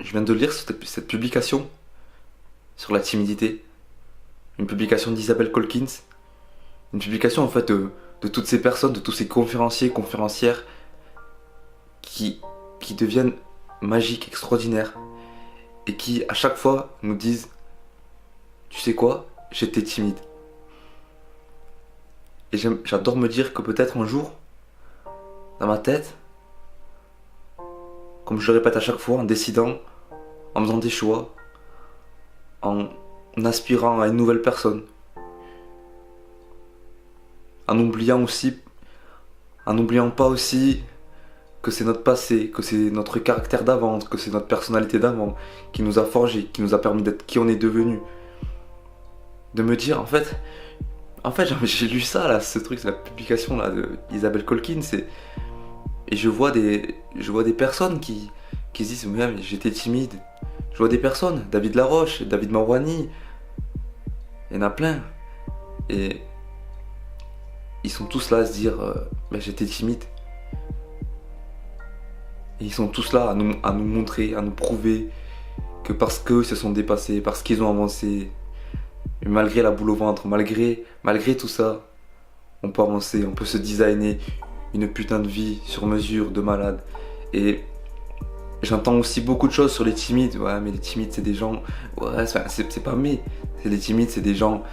je viens de lire cette publication sur la timidité. Une publication d'Isabelle Colkins. Une publication en fait de toutes ces personnes, de tous ces conférenciers, conférencières qui deviennent magiques, extraordinaires. Et qui à chaque fois nous disent: tu sais quoi, j'étais timide. Et j'adore me dire que peut-être un jour, dans ma tête, comme je le répète à chaque fois, en décidant, en faisant des choix, en aspirant à une nouvelle personne, en oubliant pas aussi que c'est notre passé, que c'est notre caractère d'avant, que c'est notre personnalité d'avant qui nous a forgé, qui nous a permis d'être qui on est devenu. De me dire en fait j'ai lu ça là, ce truc, c'est la publication là de Isabelle Colkins et je vois des personnes qui se disent mais j'étais timide. Je vois des personnes, David Laroche, David Marouani, il y en a plein. Et ils sont tous là à se dire j'étais timide. Et ils sont tous là à nous montrer, à nous prouver que parce qu'eux se sont dépassés, parce qu'ils ont avancé, et malgré la boule au ventre, malgré tout ça, on peut avancer, on peut se designer une putain de vie sur mesure de malade. Et j'entends aussi beaucoup de choses sur les timides. Ouais, mais les timides, c'est des gens. Ouais, c'est pas mais. C'est les timides, c'est des gens.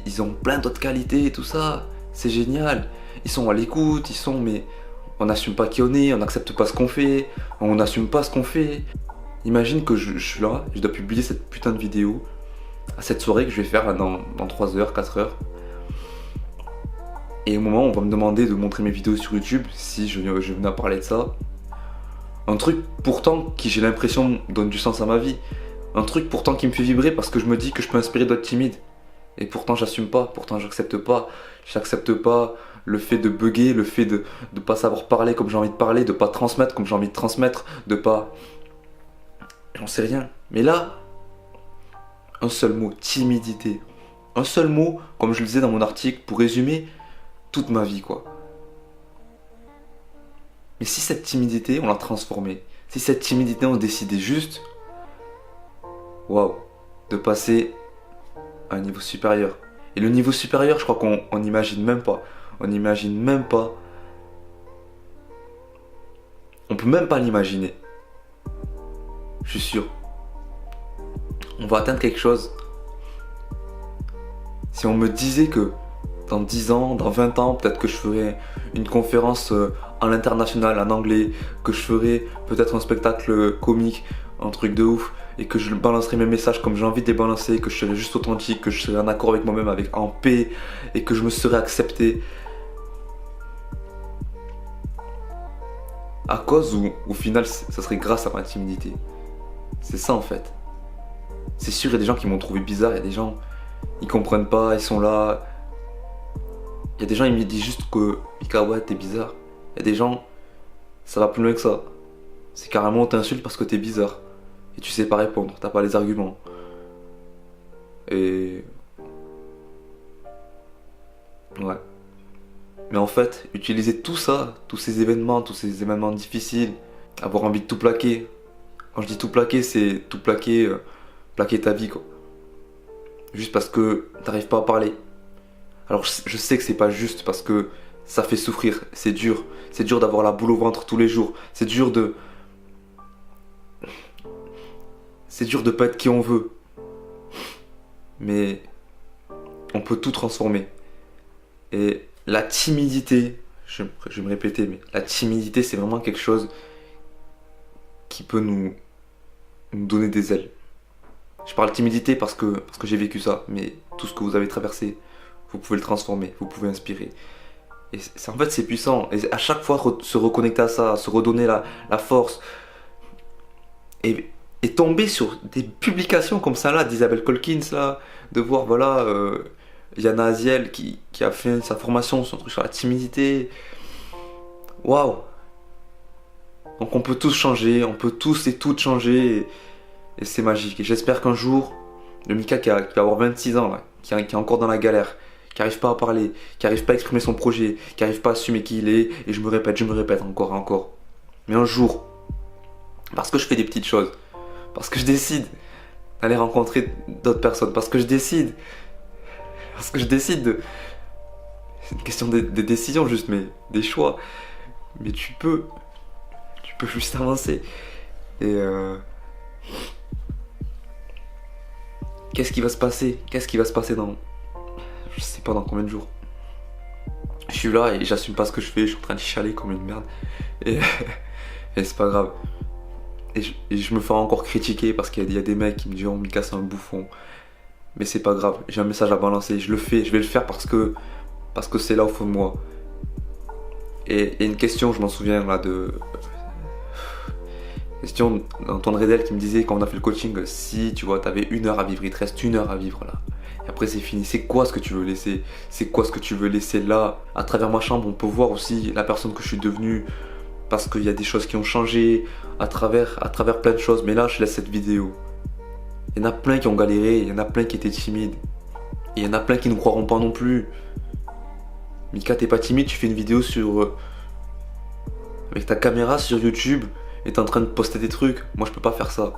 Ils ont plein d'autres qualités et tout ça. C'est génial. Ils sont à l'écoute, mais on n'assume pas qui on est, on n'accepte pas ce qu'on fait, on n'assume pas ce qu'on fait. Imagine que je suis là, je dois publier cette putain de vidéo à cette soirée que je vais faire là, dans 3 heures, 4 heures. Et au moment où on va me demander de montrer mes vidéos sur YouTube, si je venais à parler de ça, un truc pourtant qui j'ai l'impression donne du sens à ma vie, un truc pourtant qui me fait vibrer parce que je me dis que je peux inspirer d'autres timides. Et pourtant j'assume pas, pourtant j'accepte pas le fait de bugger, le fait de pas savoir parler comme j'ai envie de parler, de pas transmettre comme j'ai envie de transmettre, de pas... J'en sais rien. Mais là, un seul mot, timidité. Un seul mot, comme je le disais dans mon article, pour résumer toute ma vie quoi. Mais si cette timidité, on l'a transformée, si cette timidité, on décidait juste, waouh, de passer à un niveau supérieur. Et le niveau supérieur, je crois qu'on n'imagine même pas. On n'imagine même pas. On peut même pas l'imaginer. Je suis sûr. On va atteindre quelque chose. Si on me disait que dans 10 ans, dans 20 ans, peut-être que je ferais une conférence à l'international en anglais, que je ferais peut-être un spectacle comique, un truc de ouf, et que je balancerais mes messages comme j'ai envie de les balancer, que je serais juste authentique, que je serais en accord avec moi-même, en paix, et que je me serais accepté. À cause ou au final, ça serait grâce à ma timidité. C'est ça en fait. C'est sûr, il y a des gens qui m'ont trouvé bizarre, il y a des gens, ils comprennent pas, ils sont là. Il y a des gens, ils me disent juste que Mika, ouais, t'es bizarre. Il y a des gens, ça va plus loin que ça. C'est carrément on t'insulte parce que t'es bizarre. Et tu sais pas répondre, t'as pas les arguments. Et... ouais. Mais en fait, utiliser tout ça, tous ces événements difficiles, avoir envie de tout plaquer. Quand je dis tout plaquer, c'est tout plaquer, plaquer ta vie quoi. Juste parce que t'arrives pas à parler. Alors je sais que c'est pas juste parce que ça fait souffrir, c'est dur d'avoir la boule au ventre tous les jours, c'est dur de pas être qui on veut. Mais on peut tout transformer. Et la timidité, je vais me répéter, mais la timidité c'est vraiment quelque chose qui peut nous donner des ailes. Je parle timidité parce que j'ai vécu ça, mais tout ce que vous avez traversé, vous pouvez le transformer, vous pouvez inspirer. Et en fait c'est puissant. Et à chaque fois se reconnecter à ça, se redonner la force. Et tomber sur des publications comme ça là, d'Isabelle Colkins là, de voir voilà Yana Aziel qui a fait sa formation, son truc sur la timidité. Waouh! Donc on peut tous changer, on peut tous et toutes changer. Et c'est magique. Et j'espère qu'un jour, le Mika qui va avoir 26 ans là, qui est encore dans la galère, qui n'arrive pas à parler, qui n'arrive pas à exprimer son projet, qui n'arrive pas à assumer qui il est, et je me répète encore et encore. Mais un jour, parce que je fais des petites choses, Parce que je décide d'aller rencontrer d'autres personnes. Parce que je décide. Parce que je décide de. C'est une question de décision juste, mais des choix. Mais tu peux. Tu peux juste avancer. Et qu'est-ce qui va se passer? Qu'est-ce qui va se passer dans. Je sais pas dans combien de jours. Je suis là et j'assume pas ce que je fais, je suis en train de chialer comme une merde. Et, et c'est pas grave. Et je me fais encore critiquer parce qu'il y a des mecs qui me disent oh Mika c'est un bouffon. Mais c'est pas grave, j'ai un message à balancer, je le fais, je vais le faire parce que c'est là au fond de moi. Et une question, je m'en souviens là de. Question d'Antoine Redel qui me disait quand on a fait le coaching, si tu vois t'avais 1 heure à vivre, il te reste 1 heure à vivre là. Et après c'est fini, c'est quoi ce que tu veux laisser? C'est quoi ce que tu veux laisser là? À travers ma chambre on peut voir aussi la personne que je suis devenue. Parce qu'il y a des choses qui ont changé à travers plein de choses. Mais là je laisse cette vidéo. Il y en a plein qui ont galéré, il y en a plein qui étaient timides. Et il y en a plein qui ne croiront pas non plus. Mika t'es pas timide, tu fais une vidéo sur avec ta caméra sur YouTube et t'es en train de poster des trucs. Moi je peux pas faire ça.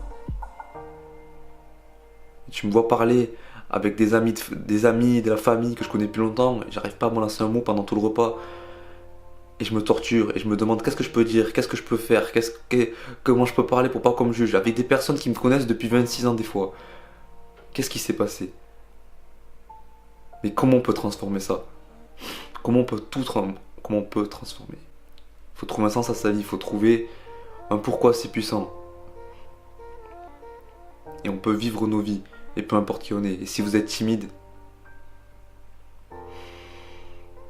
Et tu me vois parler avec des amis, de la famille que je connais depuis longtemps. J'arrive pas à me lancer un mot pendant tout le repas. Et je me torture et je me demande qu'est-ce que je peux dire, qu'est-ce que je peux faire, comment je peux parler pour pas qu'on me juge. Avec des personnes qui me connaissent depuis 26 ans des fois. Qu'est-ce qui s'est passé? Mais comment on peut transformer ça? Comment on peut comment on peut transformer? Il faut trouver un sens à sa vie, il faut trouver un pourquoi si puissant. Et on peut vivre nos vies, et peu importe qui on est. Et si vous êtes timide,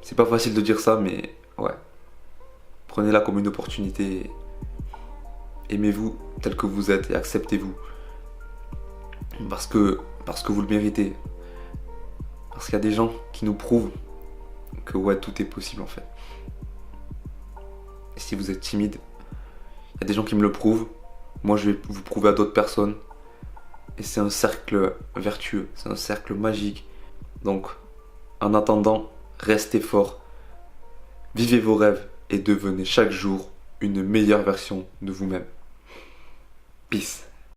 c'est pas facile de dire ça, mais ouais. Prenez-la comme une opportunité. Aimez-vous tel que vous êtes et acceptez-vous. Parce que vous le méritez. Parce qu'il y a des gens qui nous prouvent que ouais, tout est possible en fait. Et si vous êtes timide, il y a des gens qui me le prouvent. Moi, je vais vous prouver à d'autres personnes. Et c'est un cercle vertueux, c'est un cercle magique. Donc, en attendant, restez forts. Vivez vos rêves et devenez chaque jour une meilleure version de vous-même. Peace.